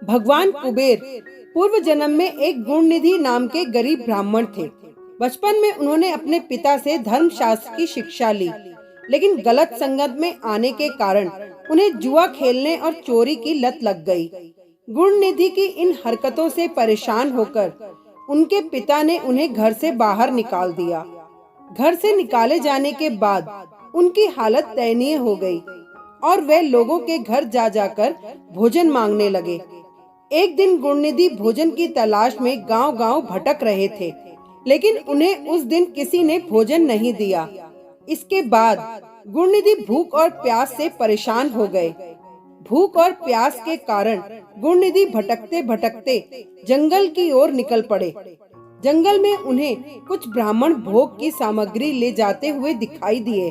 भगवान कुबेर पूर्व जन्म में एक गुणनिधि नाम के गरीब ब्राह्मण थे। बचपन में उन्होंने अपने पिता से धर्मशास्त्र की शिक्षा ली, लेकिन गलत संगत में आने के कारण उन्हें जुआ खेलने और चोरी की लत लग गई। गुणनिधि की इन हरकतों से परेशान होकर उनके पिता ने उन्हें घर से बाहर निकाल दिया। घर से निकाले जाने के बाद उनकी हालत दयनीय हो गई और वे लोगों के घर जा जाकर भोजन मांगने लगे। एक दिन गुणनिधि भोजन की तलाश में गांव-गांव भटक रहे थे, लेकिन उन्हें उस दिन किसी ने भोजन नहीं दिया। इसके बाद गुणनिधि भूख और प्यास से परेशान हो गए। भूख और प्यास के कारण गुणनिधि भटकते भटकते जंगल की ओर निकल पड़े। जंगल में उन्हें कुछ ब्राह्मण भोग की सामग्री ले जाते हुए दिखाई दिए।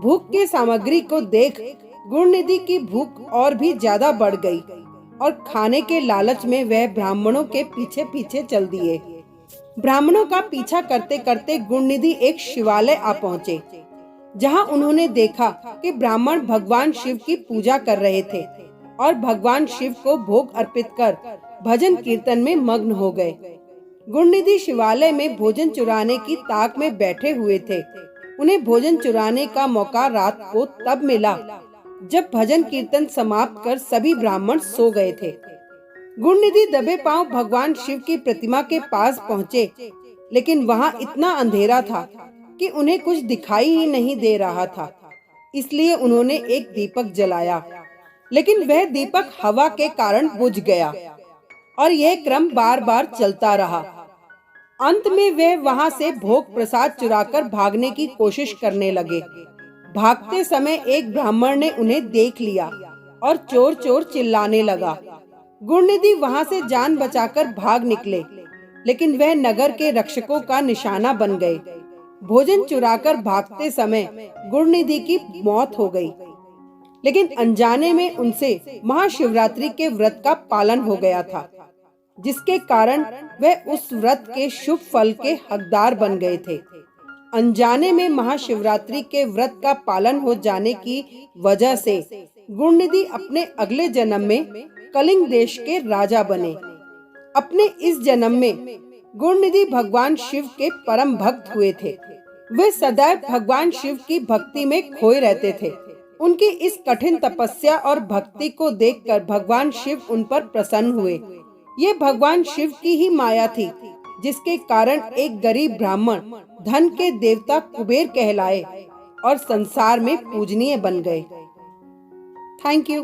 भूख की सामग्री को देख गुणनिधि की भूख और भी ज्यादा बढ़ गई और खाने के लालच में वह ब्राह्मणों के पीछे पीछे चल दिए। ब्राह्मणों का पीछा करते करते गुणनिधि एक शिवालय आ पहुँचे, जहाँ उन्होंने देखा कि ब्राह्मण भगवान शिव की पूजा कर रहे थे और भगवान शिव को भोग अर्पित कर भजन कीर्तन में मग्न हो गए। गुणनिधि शिवालय में भोजन चुराने की ताक में बैठे हुए थे। उन्हें भोजन चुराने का मौका रात को तब मिला जब भजन कीर्तन समाप्त कर सभी ब्राह्मण सो गए थे। गुणनिधि दबे पांव भगवान शिव की प्रतिमा के पास पहुँचे, लेकिन वहाँ इतना अंधेरा था कि उन्हें कुछ दिखाई ही नहीं दे रहा था। इसलिए उन्होंने एक दीपक जलाया, लेकिन वह दीपक हवा के कारण बुझ गया और यह क्रम बार बार चलता रहा। अंत में वे वहां से भोग प्रसाद चुराकर भागने की कोशिश करने लगे। भागते समय एक ब्राह्मण ने उन्हें देख लिया और चोर चोर चिल्लाने लगा। गुणनिधि वहां से जान बचाकर भाग निकले, लेकिन वह नगर के रक्षकों का निशाना बन गए। भोजन चुराकर भागते समय गुणनिधि की मौत हो गई, लेकिन अनजाने में उनसे महाशिवरात्रि के व्रत का पालन हो गया था, जिसके कारण वह उस व्रत के शुभ फल के हकदार बन गए थे। अनजाने में महाशिवरात्रि के व्रत का पालन हो जाने की वजह से गुणनिधि अपने अगले जन्म में कलिंग देश के राजा बने। अपने इस जन्म में गुणनिधि भगवान शिव के परम भक्त हुए थे। वे सदैव भगवान शिव की भक्ति में खोए रहते थे। उनकी इस कठिन तपस्या और भक्ति को देखकर भगवान शिव उन पर प्रसन्न हुए। ये भगवान शिव की ही माया थी, जिसके कारण एक गरीब ब्राह्मण धन के देवता कुबेर कहलाए और संसार में पूजनीय बन गए। Thank you.